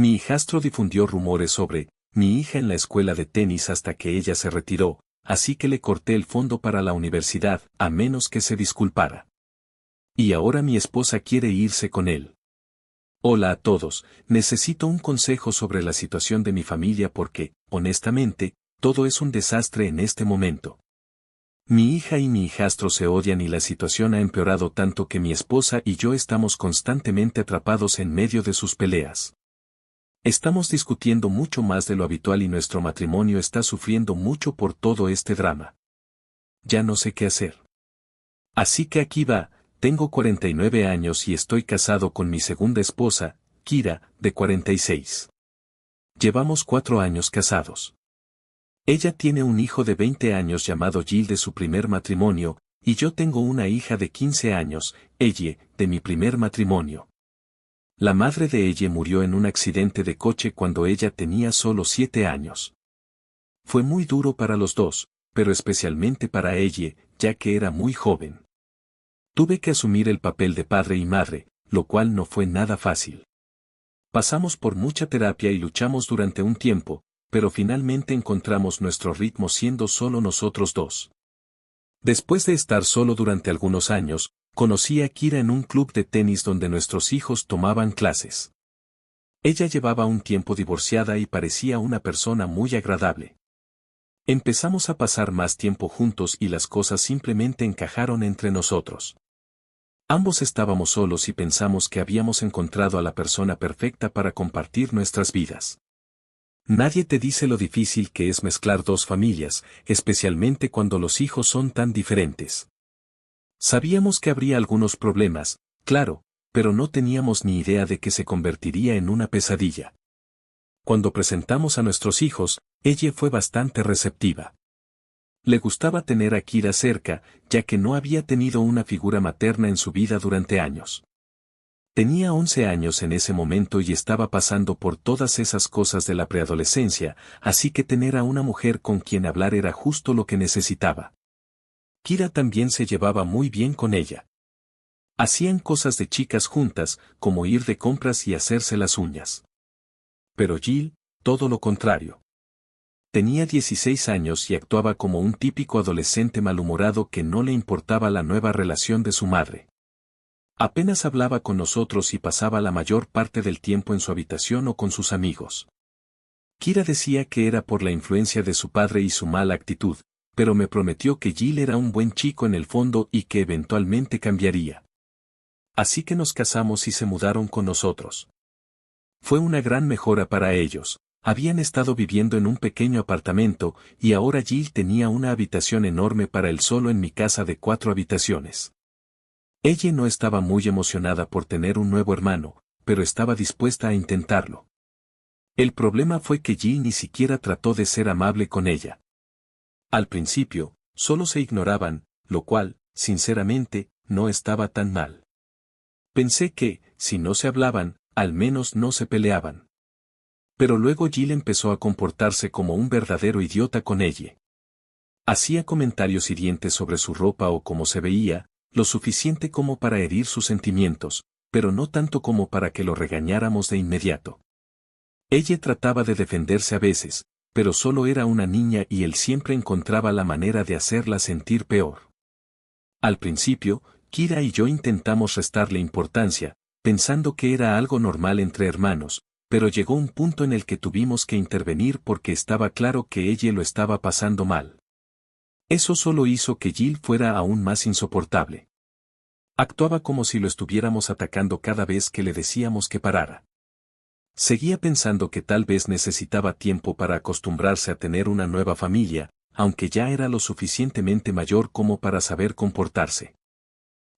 Mi hijastro difundió rumores sobre mi hija en la escuela de tenis hasta que ella se retiró, así que le corté el fondo para la universidad, a menos que se disculpara. Y ahora mi esposa quiere irse con él. Hola a todos, necesito un consejo sobre la situación de mi familia porque, honestamente, todo es un desastre en este momento. Mi hija y mi hijastro se odian y la situación ha empeorado tanto que mi esposa y yo estamos constantemente atrapados en medio de sus peleas. Estamos discutiendo mucho más de lo habitual y nuestro matrimonio está sufriendo mucho por todo este drama. Ya no sé qué hacer. Así que aquí va. Tengo 49 años y estoy casado con mi segunda esposa, Kira, de 46. Llevamos 4 años casados. Ella tiene un hijo de 20 años llamado Jill de su primer matrimonio, y yo tengo una hija de 15 años, Elle, de mi primer matrimonio. La madre de Elle murió en un accidente de coche cuando ella tenía solo 7 años. Fue muy duro para los dos, pero especialmente para Elle, ya que era muy joven. Tuve que asumir el papel de padre y madre, lo cual no fue nada fácil. Pasamos por mucha terapia y luchamos durante un tiempo, pero finalmente encontramos nuestro ritmo siendo solo nosotros dos. Después de estar solo durante algunos años, conocí a Kira en un club de tenis donde nuestros hijos tomaban clases. Ella llevaba un tiempo divorciada y parecía una persona muy agradable. Empezamos a pasar más tiempo juntos y las cosas simplemente encajaron entre nosotros. Ambos estábamos solos y pensamos que habíamos encontrado a la persona perfecta para compartir nuestras vidas. Nadie te dice lo difícil que es mezclar dos familias, especialmente cuando los hijos son tan diferentes. Sabíamos que habría algunos problemas, claro, pero no teníamos ni idea de que se convertiría en una pesadilla. Cuando presentamos a nuestros hijos, ella fue bastante receptiva. Le gustaba tener a Kira cerca, ya que no había tenido una figura materna en su vida durante años. Tenía 11 años en ese momento y estaba pasando por todas esas cosas de la preadolescencia, así que tener a una mujer con quien hablar era justo lo que necesitaba. Kira también se llevaba muy bien con ella. Hacían cosas de chicas juntas, como ir de compras y hacerse las uñas. Pero Jill, todo lo contrario. Tenía 16 años y actuaba como un típico adolescente malhumorado que no le importaba la nueva relación de su madre. Apenas hablaba con nosotros y pasaba la mayor parte del tiempo en su habitación o con sus amigos. Kira decía que era por la influencia de su padre y su mala actitud, pero me prometió que Jill era un buen chico en el fondo y que eventualmente cambiaría. Así que nos casamos y se mudaron con nosotros. Fue una gran mejora para ellos. Habían estado viviendo en un pequeño apartamento, y ahora Jill tenía una habitación enorme para él solo en mi casa de 4 habitaciones. Ella no estaba muy emocionada por tener un nuevo hermano, pero estaba dispuesta a intentarlo. El problema fue que Jill ni siquiera trató de ser amable con ella. Al principio, solo se ignoraban, lo cual, sinceramente, no estaba tan mal. Pensé que, si no se hablaban, al menos no se peleaban. Pero luego Jill empezó a comportarse como un verdadero idiota con ella. Hacía comentarios hirientes sobre su ropa o cómo se veía, lo suficiente como para herir sus sentimientos, pero no tanto como para que lo regañáramos de inmediato. Ella trataba de defenderse a veces, pero solo era una niña y él siempre encontraba la manera de hacerla sentir peor. Al principio, Kira y yo intentamos restarle importancia, pensando que era algo normal entre hermanos, pero llegó un punto en el que tuvimos que intervenir porque estaba claro que ella lo estaba pasando mal. Eso solo hizo que Jill fuera aún más insoportable. Actuaba como si lo estuviéramos atacando cada vez que le decíamos que parara. Seguía pensando que tal vez necesitaba tiempo para acostumbrarse a tener una nueva familia, aunque ya era lo suficientemente mayor como para saber comportarse.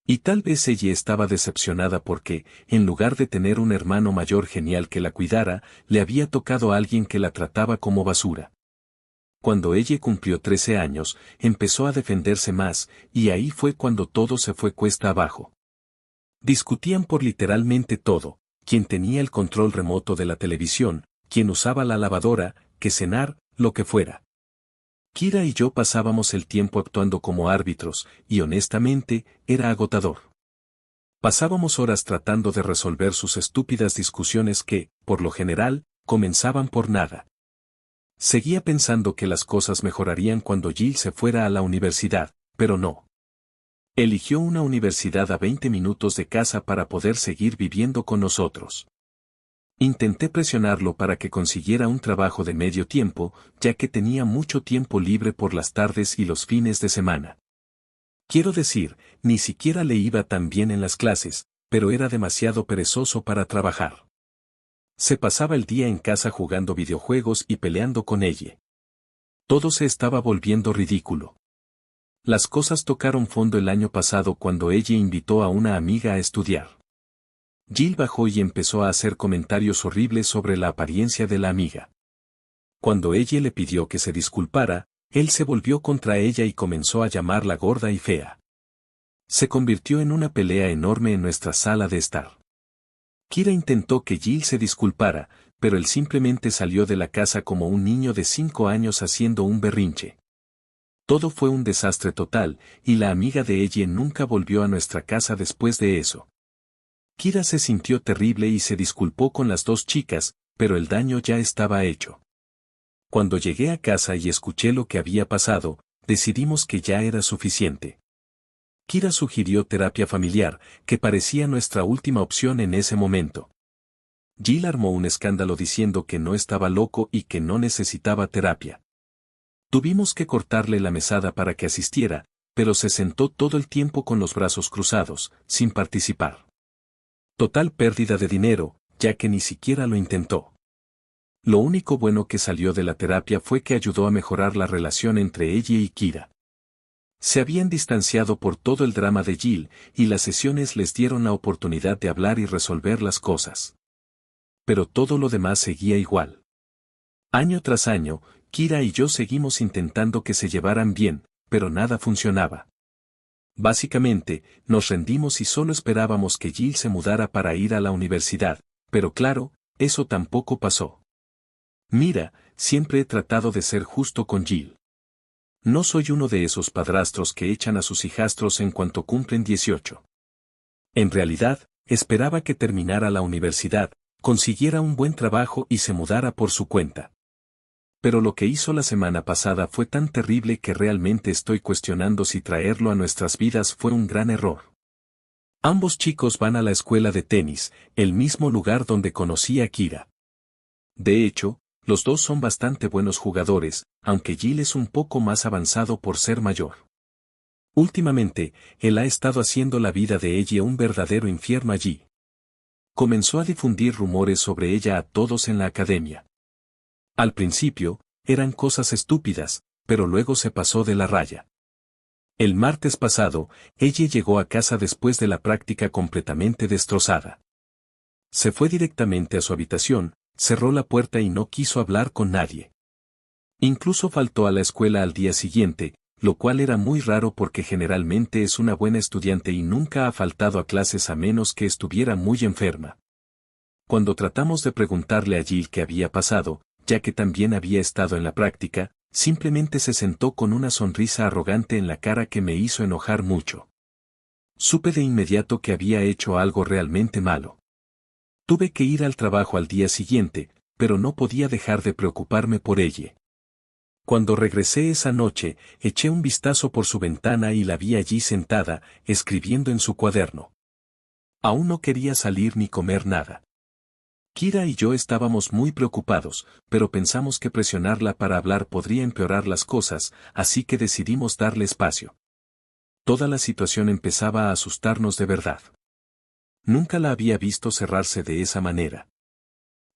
Y tal vez ella estaba decepcionada porque, en lugar de tener un hermano mayor genial que la cuidara, le había tocado a alguien que la trataba como basura. Cuando ella cumplió 13 años, empezó a defenderse más, y ahí fue cuando todo se fue cuesta abajo. Discutían por literalmente todo, quién tenía el control remoto de la televisión, quién usaba la lavadora, qué cenar, lo que fuera. Kira y yo pasábamos el tiempo actuando como árbitros, y honestamente, era agotador. Pasábamos horas tratando de resolver sus estúpidas discusiones que, por lo general, comenzaban por nada. Seguía pensando que las cosas mejorarían cuando Jill se fuera a la universidad, pero no. Eligió una universidad a 20 minutos de casa para poder seguir viviendo con nosotros. Intenté presionarlo para que consiguiera un trabajo de medio tiempo, ya que tenía mucho tiempo libre por las tardes y los fines de semana. Quiero decir, ni siquiera le iba tan bien en las clases, pero era demasiado perezoso para trabajar. Se pasaba el día en casa jugando videojuegos y peleando con ella. Todo se estaba volviendo ridículo. Las cosas tocaron fondo el año pasado cuando ella invitó a una amiga a estudiar. Jill bajó y empezó a hacer comentarios horribles sobre la apariencia de la amiga. Cuando ella le pidió que se disculpara, él se volvió contra ella y comenzó a llamarla gorda y fea. Se convirtió en una pelea enorme en nuestra sala de estar. Kira intentó que Jill se disculpara, pero él simplemente salió de la casa como un niño de 5 años haciendo un berrinche. Todo fue un desastre total, y la amiga de ella nunca volvió a nuestra casa después de eso. Kira se sintió terrible y se disculpó con las dos chicas, pero el daño ya estaba hecho. Cuando llegué a casa y escuché lo que había pasado, decidimos que ya era suficiente. Kira sugirió terapia familiar, que parecía nuestra última opción en ese momento. Jill armó un escándalo diciendo que no estaba loco y que no necesitaba terapia. Tuvimos que cortarle la mesada para que asistiera, pero se sentó todo el tiempo con los brazos cruzados, sin participar. Total pérdida de dinero, ya que ni siquiera lo intentó. Lo único bueno que salió de la terapia fue que ayudó a mejorar la relación entre ella y Kira. Se habían distanciado por todo el drama de Jill, y las sesiones les dieron la oportunidad de hablar y resolver las cosas. Pero todo lo demás seguía igual. Año tras año, Kira y yo seguimos intentando que se llevaran bien, pero nada funcionaba. Básicamente, nos rendimos y solo esperábamos que Jill se mudara para ir a la universidad, pero claro, eso tampoco pasó. Mira, siempre he tratado de ser justo con Jill. No soy uno de esos padrastros que echan a sus hijastros en cuanto cumplen 18. En realidad, esperaba que terminara la universidad, consiguiera un buen trabajo y se mudara por su cuenta. Pero lo que hizo la semana pasada fue tan terrible que realmente estoy cuestionando si traerlo a nuestras vidas fue un gran error. Ambos chicos van a la escuela de tenis, el mismo lugar donde conocí a Kira. De hecho, los dos son bastante buenos jugadores, aunque Jill es un poco más avanzado por ser mayor. Últimamente, él ha estado haciendo la vida de ella un verdadero infierno allí. Comenzó a difundir rumores sobre ella a todos en la academia. Al principio, eran cosas estúpidas, pero luego se pasó de la raya. El martes pasado, ella llegó a casa después de la práctica completamente destrozada. Se fue directamente a su habitación, cerró la puerta y no quiso hablar con nadie. Incluso faltó a la escuela al día siguiente, lo cual era muy raro porque generalmente es una buena estudiante y nunca ha faltado a clases a menos que estuviera muy enferma. Cuando tratamos de preguntarle a Jill qué había pasado, ya que también había estado en la práctica, simplemente se sentó con una sonrisa arrogante en la cara que me hizo enojar mucho. Supe de inmediato que había hecho algo realmente malo. Tuve que ir al trabajo al día siguiente, pero no podía dejar de preocuparme por ella. Cuando regresé esa noche, eché un vistazo por su ventana y la vi allí sentada, escribiendo en su cuaderno. Aún no quería salir ni comer nada. Kira y yo estábamos muy preocupados, pero pensamos que presionarla para hablar podría empeorar las cosas, así que decidimos darle espacio. Toda la situación empezaba a asustarnos de verdad. Nunca la había visto cerrarse de esa manera.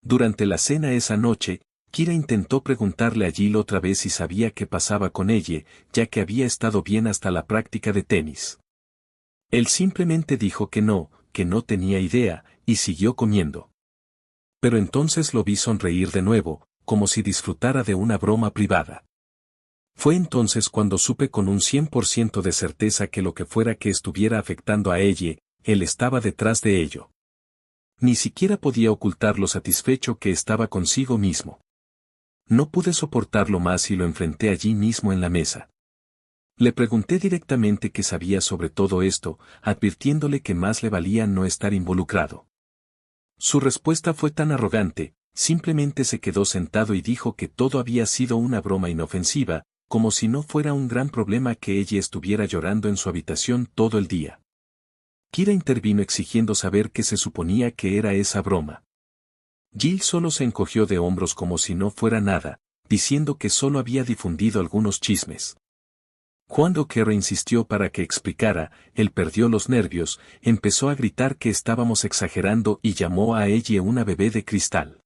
Durante la cena esa noche, Kira intentó preguntarle a Jill otra vez si sabía qué pasaba con ella, ya que había estado bien hasta la práctica de tenis. Él simplemente dijo que no tenía idea, y siguió comiendo. Pero entonces lo vi sonreír de nuevo, como si disfrutara de una broma privada. Fue entonces cuando supe con un 100% de certeza que lo que fuera que estuviera afectando a ella, él estaba detrás de ello. Ni siquiera podía ocultar lo satisfecho que estaba consigo mismo. No pude soportarlo más y lo enfrenté allí mismo en la mesa. Le pregunté directamente qué sabía sobre todo esto, advirtiéndole que más le valía no estar involucrado. Su respuesta fue tan arrogante, simplemente se quedó sentado y dijo que todo había sido una broma inofensiva, como si no fuera un gran problema que ella estuviera llorando en su habitación todo el día. Kira intervino exigiendo saber qué se suponía que era esa broma. Jill solo se encogió de hombros como si no fuera nada, diciendo que solo había difundido algunos chismes. Cuando Kara insistió para que explicara, él perdió los nervios, empezó a gritar que estábamos exagerando y llamó a ella una bebé de cristal.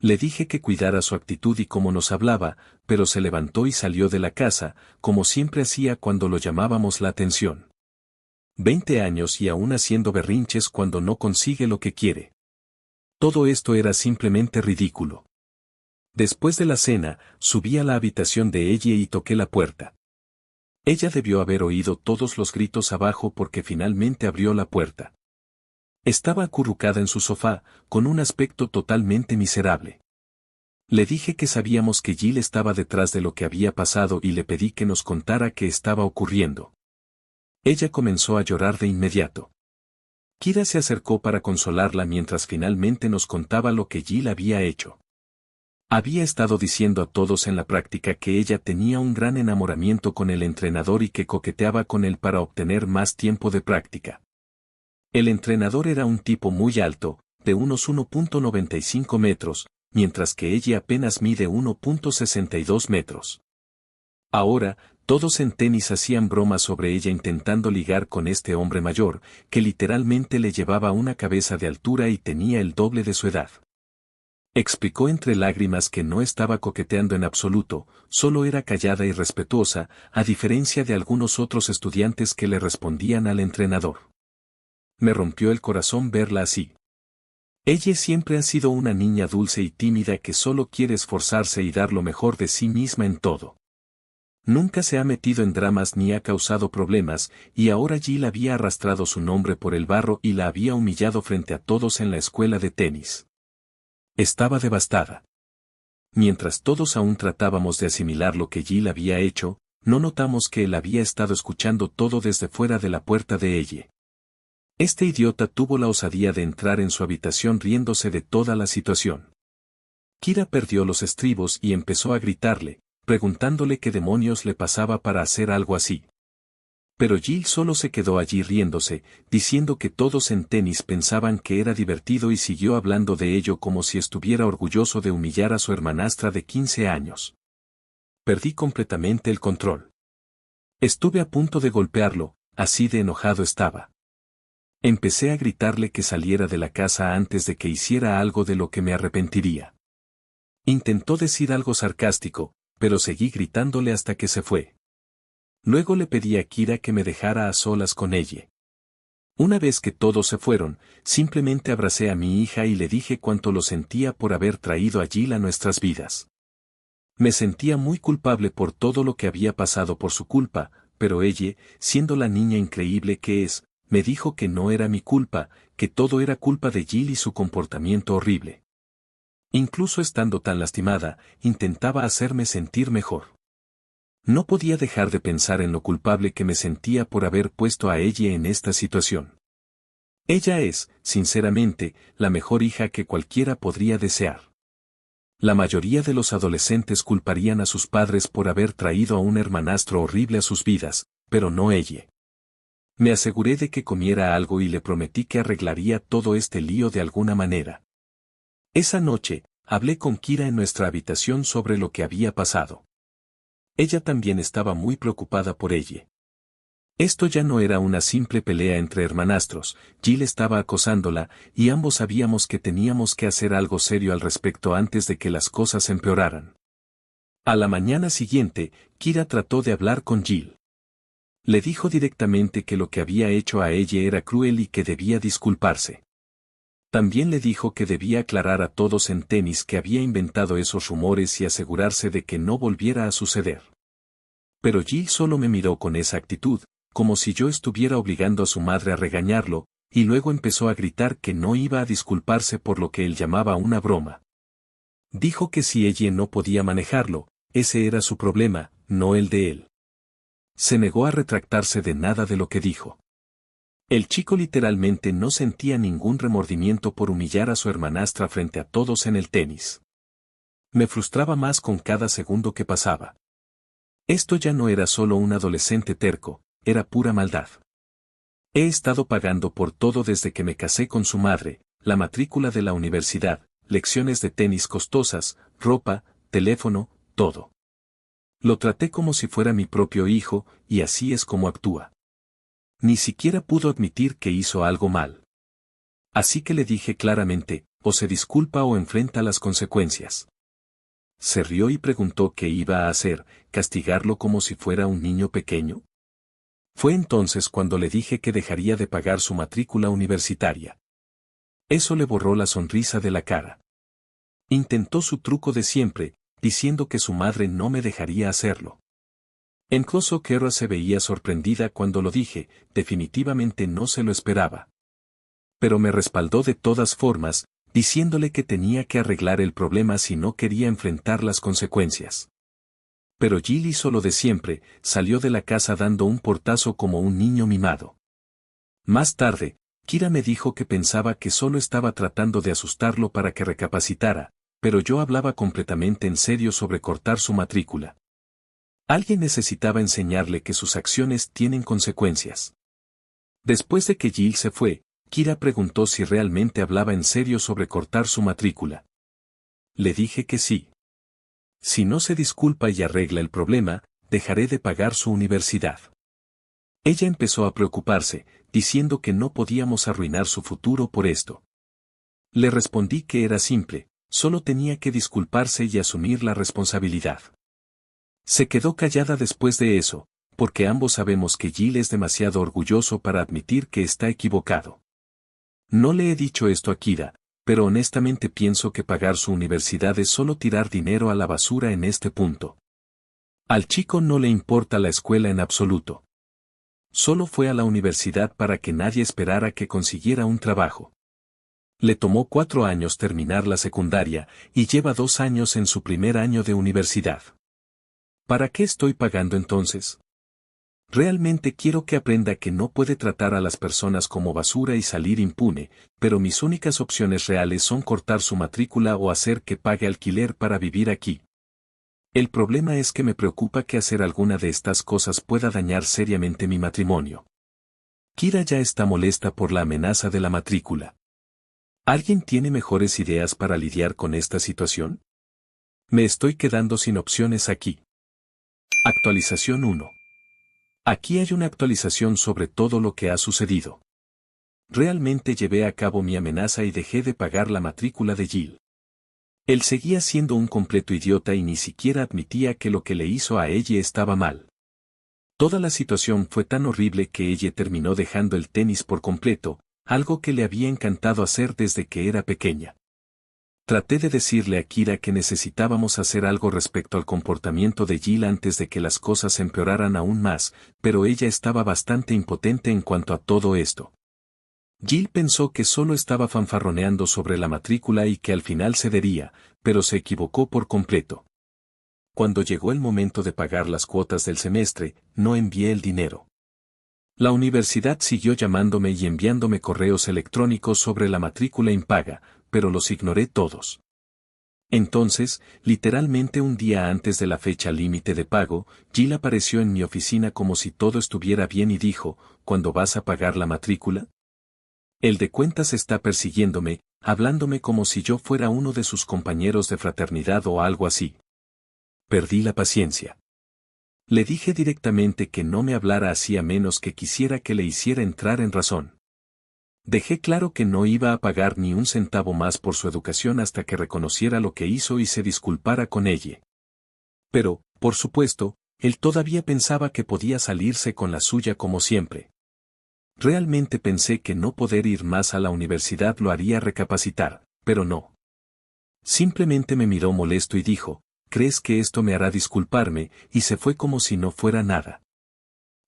Le dije que cuidara su actitud y cómo nos hablaba, pero se levantó y salió de la casa, como siempre hacía cuando lo llamábamos la atención. 20 años y aún haciendo berrinches cuando no consigue lo que quiere. Todo esto era simplemente ridículo. Después de la cena, subí a la habitación de ella y toqué la puerta. Ella debió haber oído todos los gritos abajo porque finalmente abrió la puerta. Estaba acurrucada en su sofá, con un aspecto totalmente miserable. Le dije que sabíamos que Jill estaba detrás de lo que había pasado y le pedí que nos contara qué estaba ocurriendo. Ella comenzó a llorar de inmediato. Kira se acercó para consolarla mientras finalmente nos contaba lo que Jill había hecho. Había estado diciendo a todos en la práctica que ella tenía un gran enamoramiento con el entrenador y que coqueteaba con él para obtener más tiempo de práctica. El entrenador era un tipo muy alto, de unos 1.95 metros, mientras que ella apenas mide 1.62 metros. Ahora, todos en tenis hacían bromas sobre ella intentando ligar con este hombre mayor, que literalmente le llevaba una cabeza de altura y tenía el doble de su edad. Explicó entre lágrimas que no estaba coqueteando en absoluto, solo era callada y respetuosa, a diferencia de algunos otros estudiantes que le respondían al entrenador. Me rompió el corazón verla así. Ella siempre ha sido una niña dulce y tímida que solo quiere esforzarse y dar lo mejor de sí misma en todo. Nunca se ha metido en dramas ni ha causado problemas, y ahora Jill había arrastrado su nombre por el barro y la había humillado frente a todos en la escuela de tenis. Estaba devastada. Mientras todos aún tratábamos de asimilar lo que Jill había hecho, no notamos que él había estado escuchando todo desde fuera de la puerta de ella. Este idiota tuvo la osadía de entrar en su habitación riéndose de toda la situación. Kira perdió los estribos y empezó a gritarle, preguntándole qué demonios le pasaba para hacer algo así. Pero Jill solo se quedó allí riéndose, diciendo que todos en tenis pensaban que era divertido y siguió hablando de ello como si estuviera orgulloso de humillar a su hermanastra de 15 años. Perdí completamente el control. Estuve a punto de golpearlo, así de enojado estaba. Empecé a gritarle que saliera de la casa antes de que hiciera algo de lo que me arrepentiría. Intentó decir algo sarcástico, pero seguí gritándole hasta que se fue. Luego le pedí a Kira que me dejara a solas con ella. Una vez que todos se fueron, simplemente abracé a mi hija y le dije cuánto lo sentía por haber traído a Jill a nuestras vidas. Me sentía muy culpable por todo lo que había pasado por su culpa, pero ella, siendo la niña increíble que es, me dijo que no era mi culpa, que todo era culpa de Jill y su comportamiento horrible. Incluso estando tan lastimada, intentaba hacerme sentir mejor. No podía dejar de pensar en lo culpable que me sentía por haber puesto a ella en esta situación. Ella es, sinceramente, la mejor hija que cualquiera podría desear. La mayoría de los adolescentes culparían a sus padres por haber traído a un hermanastro horrible a sus vidas, pero no ella. Me aseguré de que comiera algo y le prometí que arreglaría todo este lío de alguna manera. Esa noche, hablé con Kira en nuestra habitación sobre lo que había pasado. Ella también estaba muy preocupada por ella. Esto ya no era una simple pelea entre hermanastros, Jill estaba acosándola, y ambos sabíamos que teníamos que hacer algo serio al respecto antes de que las cosas empeoraran. A la mañana siguiente, Kira trató de hablar con Jill. Le dijo directamente que lo que había hecho a ella era cruel y que debía disculparse. También le dijo que debía aclarar a todos en tenis que había inventado esos rumores y asegurarse de que no volviera a suceder. Pero Jill solo me miró con esa actitud, como si yo estuviera obligando a su madre a regañarlo, y luego empezó a gritar que no iba a disculparse por lo que él llamaba una broma. Dijo que si ella no podía manejarlo, ese era su problema, no el de él. Se negó a retractarse de nada de lo que dijo. El chico literalmente no sentía ningún remordimiento por humillar a su hermanastra frente a todos en el tenis. Me frustraba más con cada segundo que pasaba. Esto ya no era solo un adolescente terco, era pura maldad. He estado pagando por todo desde que me casé con su madre, la matrícula de la universidad, lecciones de tenis costosas, ropa, teléfono, todo. Lo traté como si fuera mi propio hijo, y así es como actúa. Ni siquiera pudo admitir que hizo algo mal. Así que le dije claramente, o se disculpa o enfrenta las consecuencias. Se rió y preguntó qué iba a hacer, castigarlo como si fuera un niño pequeño. Fue entonces cuando le dije que dejaría de pagar su matrícula universitaria. Eso le borró la sonrisa de la cara. Intentó su truco de siempre, diciendo que su madre no me dejaría hacerlo. Incluso Kara se veía sorprendida cuando lo dije, definitivamente no se lo esperaba. Pero me respaldó de todas formas, diciéndole que tenía que arreglar el problema si no quería enfrentar las consecuencias. Pero Jill hizo lo de siempre, salió de la casa dando un portazo como un niño mimado. Más tarde, Kira me dijo que pensaba que solo estaba tratando de asustarlo para que recapacitara, pero yo hablaba completamente en serio sobre cortar su matrícula. Alguien necesitaba enseñarle que sus acciones tienen consecuencias. Después de que Jill se fue, Kira preguntó si realmente hablaba en serio sobre cortar su matrícula. Le dije que sí. Si no se disculpa y arregla el problema, dejaré de pagar su universidad. Ella empezó a preocuparse, diciendo que no podíamos arruinar su futuro por esto. Le respondí que era simple, solo tenía que disculparse y asumir la responsabilidad. Se quedó callada después de eso, porque ambos sabemos que Jill es demasiado orgulloso para admitir que está equivocado. No le he dicho esto a Kira, pero honestamente pienso que pagar su universidad es solo tirar dinero a la basura en este punto. Al chico no le importa la escuela en absoluto. Solo fue a la universidad para que nadie esperara que consiguiera un trabajo. Le tomó 4 años terminar la secundaria, y lleva 2 años en su primer año de universidad. ¿Para qué estoy pagando entonces? Realmente quiero que aprenda que no puede tratar a las personas como basura y salir impune, pero mis únicas opciones reales son cortar su matrícula o hacer que pague alquiler para vivir aquí. El problema es que me preocupa que hacer alguna de estas cosas pueda dañar seriamente mi matrimonio. Kira ya está molesta por la amenaza de la matrícula. ¿Alguien tiene mejores ideas para lidiar con esta situación? Me estoy quedando sin opciones aquí. Actualización 1. Aquí hay una actualización sobre todo lo que ha sucedido. Realmente llevé a cabo mi amenaza y dejé de pagar la matrícula de Jill. Él seguía siendo un completo idiota y ni siquiera admitía que lo que le hizo a ella estaba mal. Toda la situación fue tan horrible que ella terminó dejando el tenis por completo, algo que le había encantado hacer desde que era pequeña. Traté de decirle a Kira que necesitábamos hacer algo respecto al comportamiento de Jill antes de que las cosas empeoraran aún más, pero ella estaba bastante impotente en cuanto a todo esto. Jill pensó que solo estaba fanfarroneando sobre la matrícula y que al final cedería, pero se equivocó por completo. Cuando llegó el momento de pagar las cuotas del semestre, no envié el dinero. La universidad siguió llamándome y enviándome correos electrónicos sobre la matrícula impaga, pero los ignoré todos. Entonces, literalmente un día antes de la fecha límite de pago, Jill apareció en mi oficina como si todo estuviera bien y dijo, ¿cuándo vas a pagar la matrícula? El de cuentas está persiguiéndome, hablándome como si yo fuera uno de sus compañeros de fraternidad o algo así. Perdí la paciencia. Le dije directamente que no me hablara así a menos que quisiera que le hiciera entrar en razón. Dejé claro que no iba a pagar ni un centavo más por su educación hasta que reconociera lo que hizo y se disculpara con ella. Pero, por supuesto, él todavía pensaba que podía salirse con la suya como siempre. Realmente pensé que no poder ir más a la universidad lo haría recapacitar, pero no. Simplemente me miró molesto y dijo, ¿crees que esto me hará disculparme? Y se fue como si no fuera nada.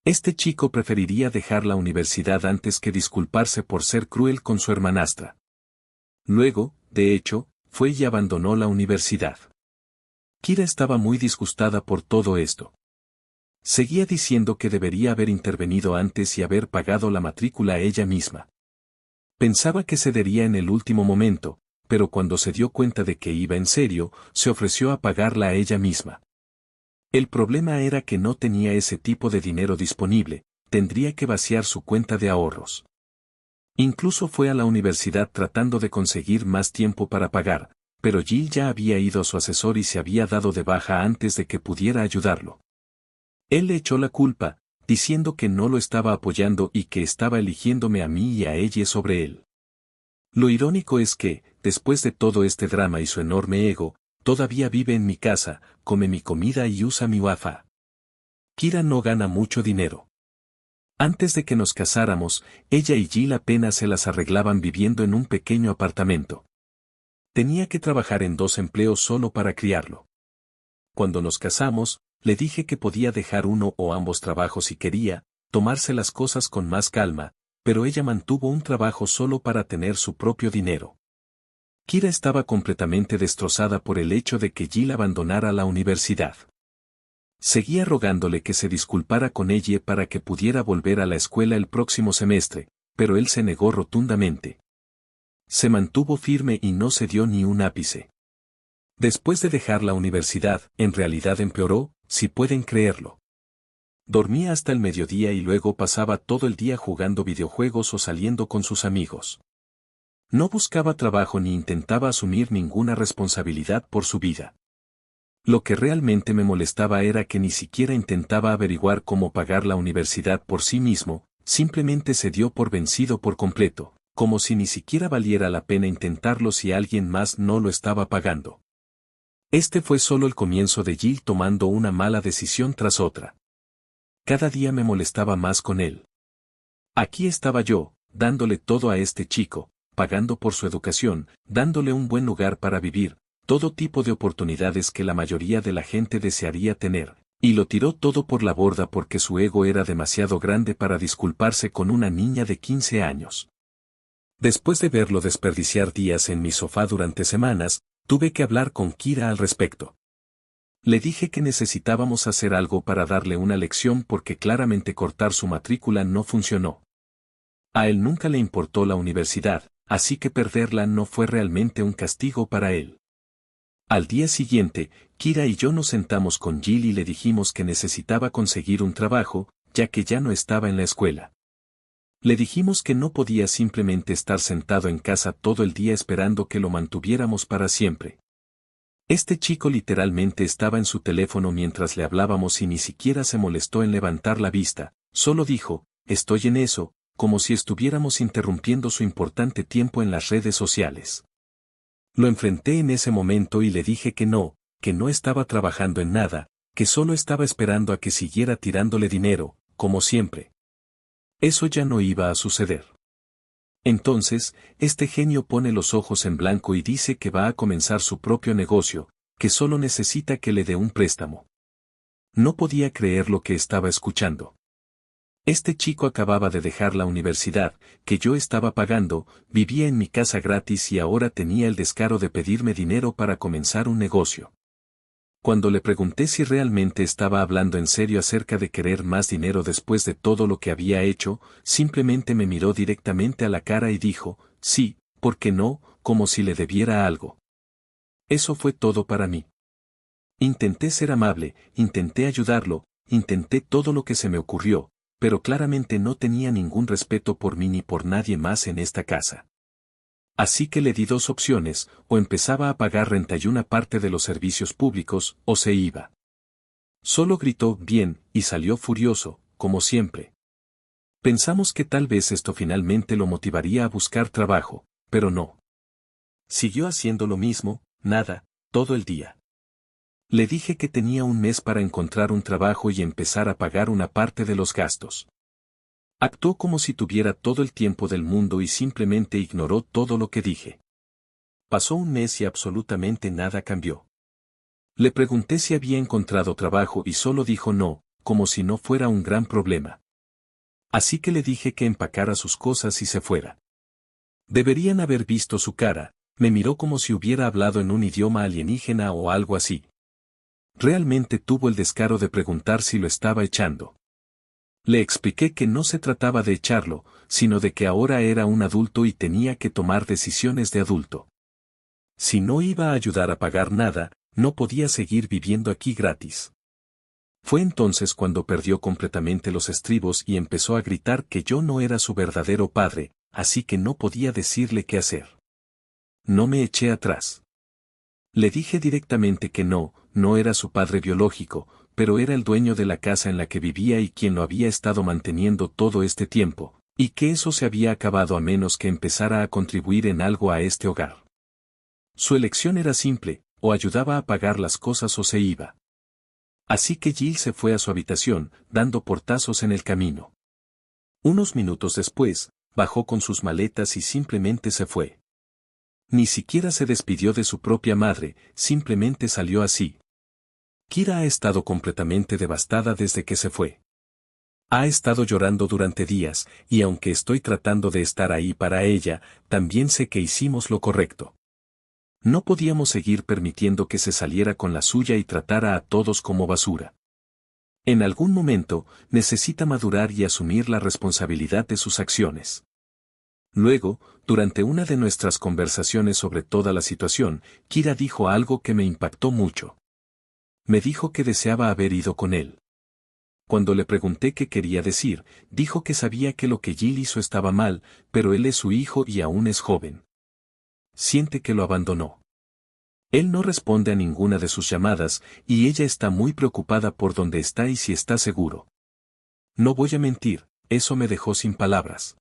Este chico preferiría dejar la universidad antes que disculparse por ser cruel con su hermanastra. Luego, de hecho, fue y abandonó la universidad. Kira estaba muy disgustada por todo esto. Seguía diciendo que debería haber intervenido antes y haber pagado la matrícula a ella misma. Pensaba que cedería en el último momento, pero cuando se dio cuenta de que iba en serio, se ofreció a pagarla a ella misma. El problema era que no tenía ese tipo de dinero disponible, tendría que vaciar su cuenta de ahorros. Incluso fue a la universidad tratando de conseguir más tiempo para pagar, pero Jill ya había ido a su asesor y se había dado de baja antes de que pudiera ayudarlo. Él le echó la culpa, diciendo que no lo estaba apoyando y que estaba eligiéndome a mí y a ella sobre él. Lo irónico es que, después de todo este drama y su enorme ego, todavía vive en mi casa, come mi comida y usa mi Wi-Fi. Kira no gana mucho dinero. Antes de que nos casáramos, ella y Jill apenas se las arreglaban viviendo en un pequeño apartamento. Tenía que trabajar en 2 empleos solo para criarlo. Cuando nos casamos, le dije que podía dejar uno o ambos trabajos si quería, tomarse las cosas con más calma, pero ella mantuvo un trabajo solo para tener su propio dinero. Kira estaba completamente destrozada por el hecho de que Jill abandonara la universidad. Seguía rogándole que se disculpara con ella para que pudiera volver a la escuela el próximo semestre, pero él se negó rotundamente. Se mantuvo firme y no cedió ni un ápice. Después de dejar la universidad, en realidad empeoró, si pueden creerlo. Dormía hasta el mediodía y luego pasaba todo el día jugando videojuegos o saliendo con sus amigos. No buscaba trabajo ni intentaba asumir ninguna responsabilidad por su vida. Lo que realmente me molestaba era que ni siquiera intentaba averiguar cómo pagar la universidad por sí mismo, simplemente se dio por vencido por completo, como si ni siquiera valiera la pena intentarlo si alguien más no lo estaba pagando. Este fue solo el comienzo de Jill tomando una mala decisión tras otra. Cada día me molestaba más con él. Aquí estaba yo, dándole todo a este chico, pagando por su educación, dándole un buen lugar para vivir, todo tipo de oportunidades que la mayoría de la gente desearía tener, y lo tiró todo por la borda porque su ego era demasiado grande para disculparse con una niña de 15 años. Después de verlo desperdiciar días en mi sofá durante semanas, tuve que hablar con Kira al respecto. Le dije que necesitábamos hacer algo para darle una lección porque claramente cortar su matrícula no funcionó. A él nunca le importó la universidad, así que perderla no fue realmente un castigo para él. Al día siguiente, Kira y yo nos sentamos con Jill y le dijimos que necesitaba conseguir un trabajo, ya que ya no estaba en la escuela. Le dijimos que no podía simplemente estar sentado en casa todo el día esperando que lo mantuviéramos para siempre. Este chico literalmente estaba en su teléfono mientras le hablábamos y ni siquiera se molestó en levantar la vista, solo dijo, estoy en eso, como si estuviéramos interrumpiendo su importante tiempo en las redes sociales. Lo enfrenté en ese momento y le dije que no estaba trabajando en nada, que solo estaba esperando a que siguiera tirándole dinero, como siempre. Eso ya no iba a suceder. Entonces, este genio pone los ojos en blanco y dice que va a comenzar su propio negocio, que solo necesita que le dé un préstamo. No podía creer lo que estaba escuchando. Este chico acababa de dejar la universidad, que yo estaba pagando, vivía en mi casa gratis y ahora tenía el descaro de pedirme dinero para comenzar un negocio. Cuando le pregunté si realmente estaba hablando en serio acerca de querer más dinero después de todo lo que había hecho, simplemente me miró directamente a la cara y dijo, sí, ¿por qué no?, como si le debiera algo. Eso fue todo para mí. Intenté ser amable, intenté ayudarlo, intenté todo lo que se me ocurrió, pero claramente no tenía ningún respeto por mí ni por nadie más en esta casa. Así que le di 2 opciones, o empezaba a pagar renta y una parte de los servicios públicos, o se iba. Solo gritó bien, y salió furioso, como siempre. Pensamos que tal vez esto finalmente lo motivaría a buscar trabajo, pero no. Siguió haciendo lo mismo, nada, todo el día. Le dije que tenía un mes para encontrar un trabajo y empezar a pagar una parte de los gastos. Actuó como si tuviera todo el tiempo del mundo y simplemente ignoró todo lo que dije. Pasó un mes y absolutamente nada cambió. Le pregunté si había encontrado trabajo y solo dijo no, como si no fuera un gran problema. Así que le dije que empacara sus cosas y se fuera. Deberían haber visto su cara, me miró como si hubiera hablado en un idioma alienígena o algo así. Realmente tuvo el descaro de preguntar si lo estaba echando. Le expliqué que no se trataba de echarlo, sino de que ahora era un adulto y tenía que tomar decisiones de adulto. Si no iba a ayudar a pagar nada, no podía seguir viviendo aquí gratis. Fue entonces cuando perdió completamente los estribos y empezó a gritar que yo no era su verdadero padre, así que no podía decirle qué hacer. No me eché atrás. Le dije directamente que no era su padre biológico, pero era el dueño de la casa en la que vivía y quien lo había estado manteniendo todo este tiempo, y que eso se había acabado a menos que empezara a contribuir en algo a este hogar. Su elección era simple, o ayudaba a pagar las cosas o se iba. Así que Jill se fue a su habitación, dando portazos en el camino. Unos minutos después, bajó con sus maletas y simplemente se fue. Ni siquiera se despidió de su propia madre, simplemente salió así. Kira ha estado completamente devastada desde que se fue. Ha estado llorando durante días, y aunque estoy tratando de estar ahí para ella, también sé que hicimos lo correcto. No podíamos seguir permitiendo que se saliera con la suya y tratara a todos como basura. En algún momento, necesita madurar y asumir la responsabilidad de sus acciones. Luego, durante una de nuestras conversaciones sobre toda la situación, Kira dijo algo que me impactó mucho. Me dijo que deseaba haber ido con él. Cuando le pregunté qué quería decir, dijo que sabía que lo que Jill hizo estaba mal, pero él es su hijo y aún es joven. Siente que lo abandonó. Él no responde a ninguna de sus llamadas, y ella está muy preocupada por dónde está y si está seguro. No voy a mentir, eso me dejó sin palabras.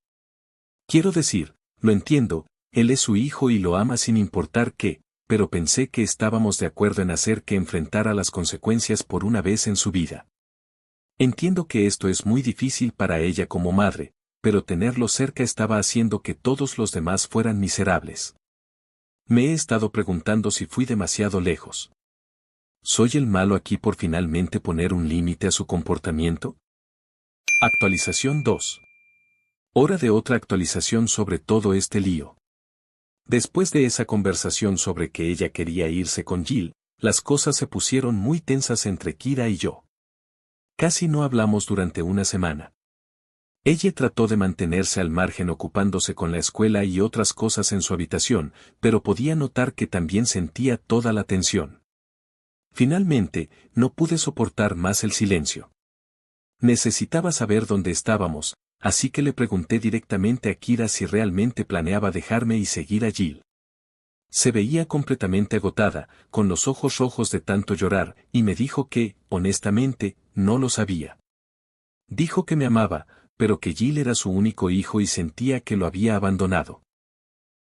Quiero decir, lo entiendo, él es su hijo y lo ama sin importar qué, pero pensé que estábamos de acuerdo en hacer que enfrentara las consecuencias por una vez en su vida. Entiendo que esto es muy difícil para ella como madre, pero tenerlo cerca estaba haciendo que todos los demás fueran miserables. Me he estado preguntando si fui demasiado lejos. ¿Soy el malo aquí por finalmente poner un límite a su comportamiento? Actualización 2. Hora de otra actualización sobre todo este lío. Después de esa conversación sobre que ella quería irse con Jill, las cosas se pusieron muy tensas entre Kira y yo. Casi no hablamos durante una semana. Ella trató de mantenerse al margen ocupándose con la escuela y otras cosas en su habitación, pero podía notar que también sentía toda la tensión. Finalmente, no pude soportar más el silencio. Necesitaba saber dónde estábamos, así que le pregunté directamente a Kira si realmente planeaba dejarme y seguir a Jill. Se veía completamente agotada, con los ojos rojos de tanto llorar, y me dijo que, honestamente, no lo sabía. Dijo que me amaba, pero que Jill era su único hijo y sentía que lo había abandonado.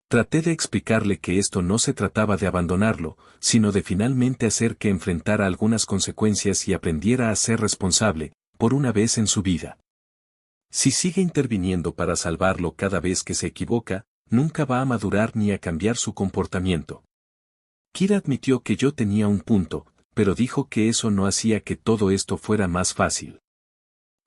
Traté de explicarle que esto no se trataba de abandonarlo, sino de finalmente hacer que enfrentara algunas consecuencias y aprendiera a ser responsable, por una vez en su vida. Si sigue interviniendo para salvarlo cada vez que se equivoca, nunca va a madurar ni a cambiar su comportamiento. Kira admitió que yo tenía un punto, pero dijo que eso no hacía que todo esto fuera más fácil.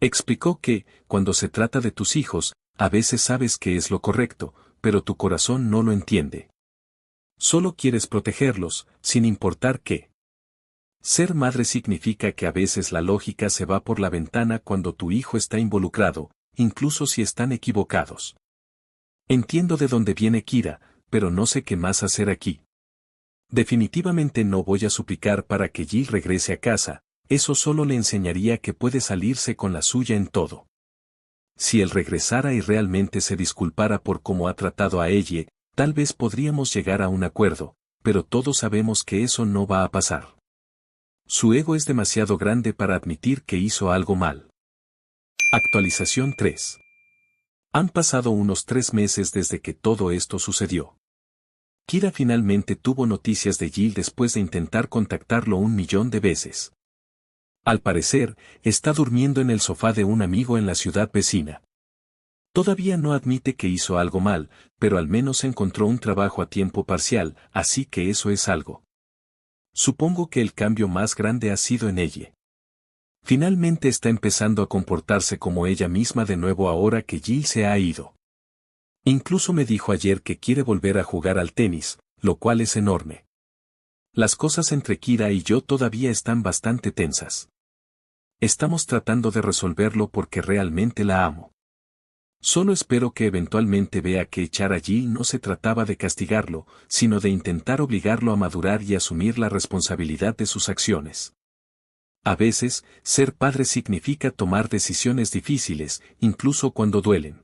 Explicó que, cuando se trata de tus hijos, a veces sabes que es lo correcto, pero tu corazón no lo entiende. Solo quieres protegerlos, sin importar qué. Ser madre significa que a veces la lógica se va por la ventana cuando tu hijo está involucrado, incluso si están equivocados. Entiendo de dónde viene Kira, pero no sé qué más hacer aquí. Definitivamente no voy a suplicar para que Jill regrese a casa, eso solo le enseñaría que puede salirse con la suya en todo. Si él regresara y realmente se disculpara por cómo ha tratado a ella, tal vez podríamos llegar a un acuerdo, pero todos sabemos que eso no va a pasar. Su ego es demasiado grande para admitir que hizo algo mal. Actualización 3. Han pasado unos 3 meses desde que todo esto sucedió. Kira finalmente tuvo noticias de Jill después de intentar contactarlo 1.000.000 de veces. Al parecer, está durmiendo en el sofá de un amigo en la ciudad vecina. Todavía no admite que hizo algo mal, pero al menos encontró un trabajo a tiempo parcial, así que eso es algo. Supongo que el cambio más grande ha sido en ella. Finalmente está empezando a comportarse como ella misma de nuevo ahora que Jill se ha ido. Incluso me dijo ayer que quiere volver a jugar al tenis, lo cual es enorme. Las cosas entre Kira y yo todavía están bastante tensas. Estamos tratando de resolverlo porque realmente la amo. Solo espero que eventualmente vea que echar allí no se trataba de castigarlo, sino de intentar obligarlo a madurar y asumir la responsabilidad de sus acciones. A veces, ser padre significa tomar decisiones difíciles, incluso cuando duelen.